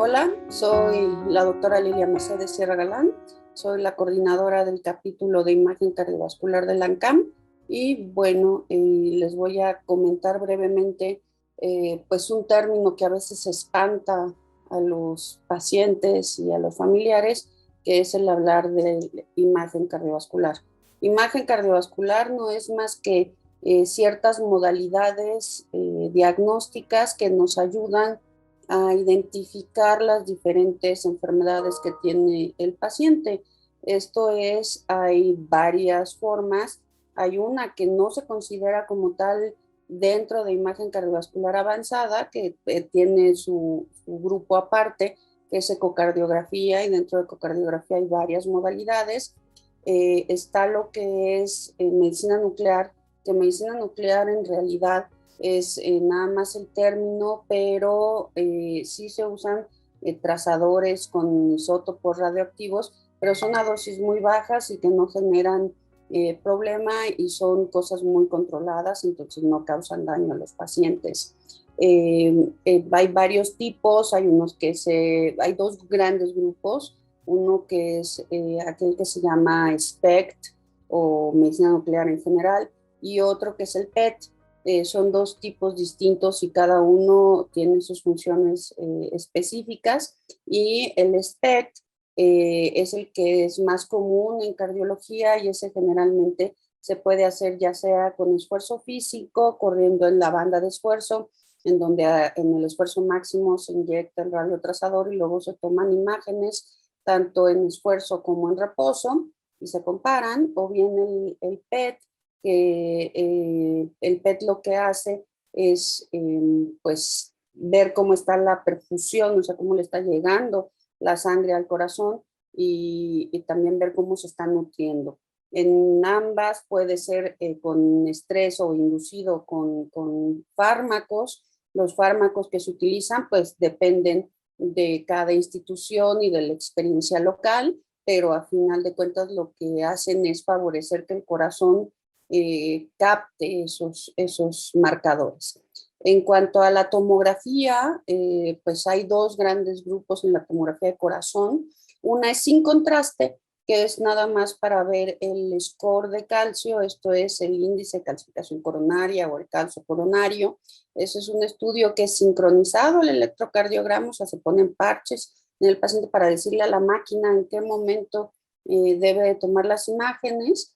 Hola, soy la doctora Lilia Mercedes Sierra Galán, soy la coordinadora del capítulo de imagen cardiovascular de la ANCAM y bueno, les voy a comentar brevemente pues un término que a veces espanta a los pacientes y a los familiares, que es el hablar de imagen cardiovascular. Imagen cardiovascular no es más que ciertas modalidades diagnósticas que nos ayudan a identificar las diferentes enfermedades que tiene el paciente. Esto es, hay varias formas. Hay una que no se considera como tal dentro de imagen cardiovascular avanzada, que tiene su grupo aparte, que es ecocardiografía, y dentro de ecocardiografía hay varias modalidades. Está lo que es medicina nuclear, que medicina nuclear en realidad es nada más el término, pero sí se usan trazadores con isótopos radioactivos, pero son a dosis muy bajas y que no generan problema y son cosas muy controladas, entonces no causan daño a los pacientes. Hay varios tipos, hay dos grandes grupos, uno que es aquel que se llama SPECT o medicina nuclear en general, y otro que es el PET. Son dos tipos distintos y cada uno tiene sus funciones específicas, y el SPECT es el que es más común en cardiología, y ese generalmente se puede hacer ya sea con esfuerzo físico, corriendo en la banda de esfuerzo, en donde en el esfuerzo máximo se inyecta el radiotrazador y luego se toman imágenes tanto en esfuerzo como en reposo y se comparan, o bien el PET, que el PET lo que hace es pues ver cómo está la perfusión, o sea, cómo le está llegando la sangre al corazón, y también ver cómo se está nutriendo. En ambas puede ser con estrés o inducido con fármacos. Los fármacos que se utilizan pues dependen de cada institución y de la experiencia local, pero a final de cuentas lo que hacen es favorecer que el corazón capte esos marcadores. En cuanto a la tomografía, pues hay dos grandes grupos en la tomografía de corazón. Una es sin contraste, que es nada más para ver el score de calcio, esto es el índice de calcificación coronaria o el calcio coronario. Ese es un estudio que es sincronizado el electrocardiograma, o sea, se ponen parches en el paciente para decirle a la máquina en qué momento debe de tomar las imágenes,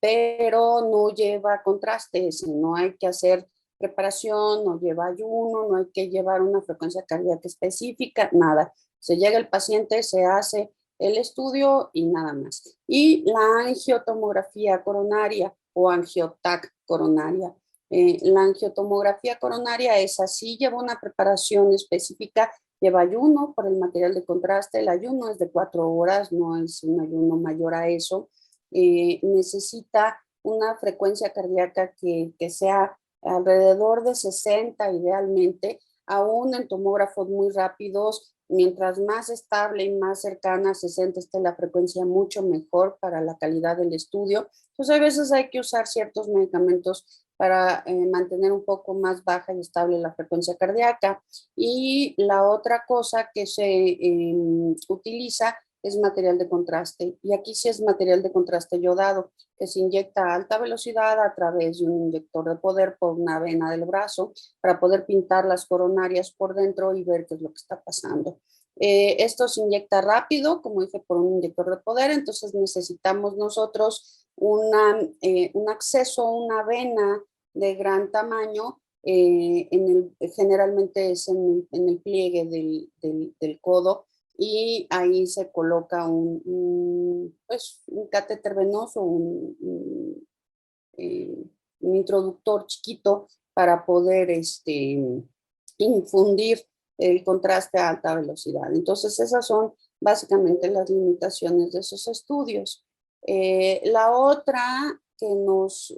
pero no lleva contrastes, no hay que hacer preparación, no lleva ayuno, no hay que llevar una frecuencia cardíaca específica, nada. Se llega el paciente, se hace el estudio y nada más. Y la angiotomografía coronaria o angiotac coronaria. La angiotomografía coronaria es así, lleva una preparación específica, lleva ayuno por el material de contraste. El ayuno es de 4 horas, no es un ayuno mayor a eso. Necesita una frecuencia cardíaca que sea alrededor de 60 idealmente, aún en tomógrafos muy rápidos. Mientras más estable y más cercana a 60 esté la frecuencia, mucho mejor para la calidad del estudio. Pues a veces hay que usar ciertos medicamentos para mantener un poco más baja y estable la frecuencia cardíaca. Y la otra cosa que se utiliza es material de contraste, y aquí sí es material de contraste yodado, que se inyecta a alta velocidad a través de un inyector de poder por una vena del brazo para poder pintar las coronarias por dentro y ver qué es lo que está pasando. Esto se inyecta rápido, como dije, por un inyector de poder, entonces necesitamos nosotros un acceso a una vena de gran tamaño, generalmente es en el pliegue del codo, y ahí se coloca pues, un catéter venoso, un introductor chiquito para poder infundir el contraste a alta velocidad. Entonces esas son básicamente las limitaciones de esos estudios. La otra que nos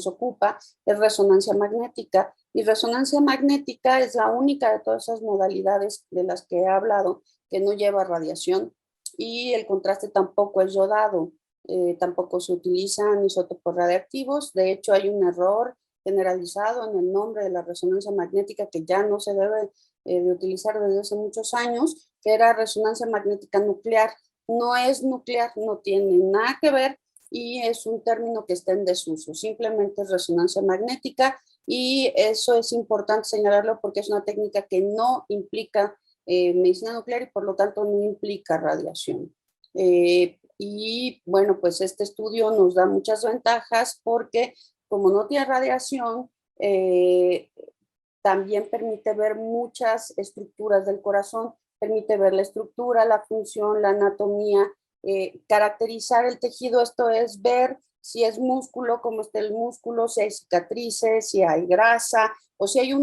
ocupa es resonancia magnética, y resonancia magnética es la única de todas esas modalidades de las que he hablado que no lleva radiación, y el contraste tampoco es yodado. Tampoco se utilizan isótopos radiactivos. De hecho, hay un error generalizado en el nombre de la resonancia magnética, que ya no se debe de utilizar desde hace muchos años, que era resonancia magnética nuclear. No es nuclear, no tiene nada que ver y es un término que está en desuso, simplemente es resonancia magnética y eso es importante señalarlo porque es una técnica que no implica medicina nuclear y por lo tanto no implica radiación. Y bueno, pues este estudio nos da muchas ventajas porque como no tiene radiación, también permite ver muchas estructuras del corazón, permite ver la estructura, la función, la anatomía, caracterizar el tejido, esto es ver si es músculo, cómo está el músculo, si hay cicatrices, si hay grasa, o si hay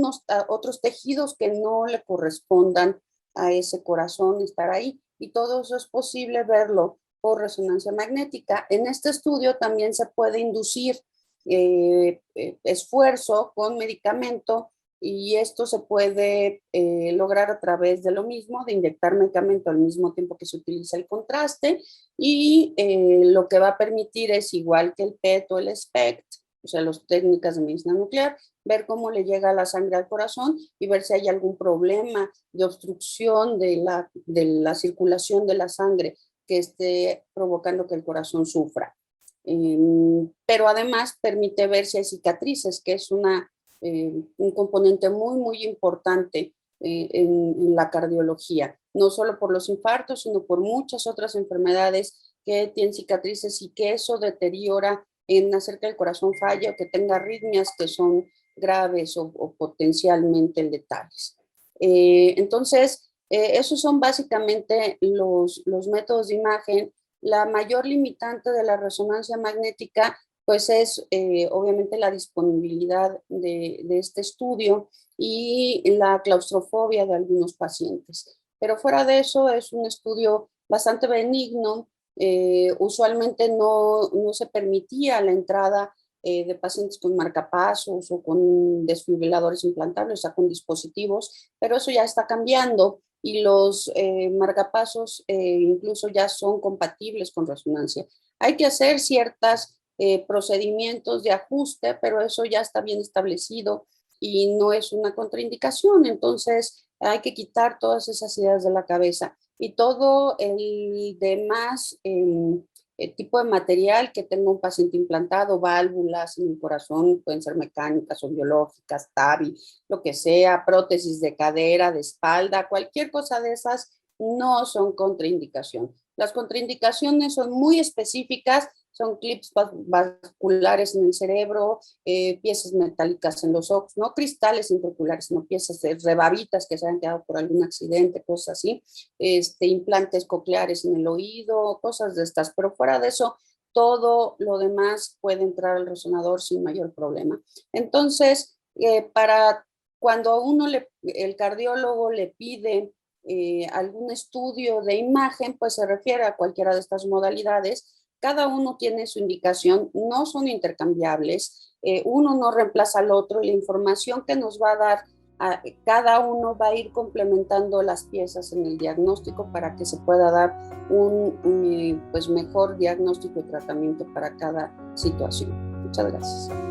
otros tejidos que no le correspondan a ese corazón estar ahí. Y todo eso es posible verlo por resonancia magnética. En este estudio también se puede inducir esfuerzo con medicamento y esto se puede lograr a través de lo mismo, de inyectar medicamento al mismo tiempo que se utiliza el contraste y lo que va a permitir es igual que el PET o el SPECT, o sea, las técnicas de medicina nuclear, ver cómo le llega la sangre al corazón y ver si hay algún problema de obstrucción de la circulación de la sangre que esté provocando que el corazón sufra. Pero además permite ver si hay cicatrices, que es un componente muy, muy importante en la cardiología, no solo por los infartos, sino por muchas otras enfermedades que tienen cicatrices y que eso deteriora en hacer que el corazón falle o que tenga arritmias que son graves o potencialmente letales. Entonces, esos son básicamente los métodos de imagen. La mayor limitante de la resonancia magnética pues es obviamente la disponibilidad de este estudio y la claustrofobia de algunos pacientes. Pero fuera de eso es un estudio bastante benigno. Usualmente no se permitía la entrada de pacientes con marcapasos o con desfibriladores implantables, o sea, con dispositivos, pero eso ya está cambiando y los marcapasos incluso ya son compatibles con resonancia. Hay que hacer ciertas procedimientos de ajuste, pero eso ya está bien establecido y no es una contraindicación, entonces hay que quitar todas esas ideas de la cabeza y todo el demás tipo de material que tenga un paciente implantado, válvulas en el corazón, pueden ser mecánicas o biológicas, TAVI, lo que sea, prótesis de cadera, de espalda, cualquier cosa de esas no son contraindicación. Las contraindicaciones son muy específicas, son clips vasculares en el cerebro, piezas metálicas en los ojos, no cristales intraoculares, sino piezas de rebabitas que se han quedado por algún accidente, cosas así, implantes cocleares en el oído, cosas de estas, pero fuera de eso, todo lo demás puede entrar al resonador sin mayor problema. Entonces, para cuando a uno el cardiólogo le pide algún estudio de imagen, pues se refiere a cualquiera de estas modalidades. Cada uno tiene su indicación, no son intercambiables, uno no reemplaza al otro y la información que nos va a dar cada uno va a ir complementando las piezas en el diagnóstico para que se pueda dar un pues mejor diagnóstico y tratamiento para cada situación. Muchas gracias.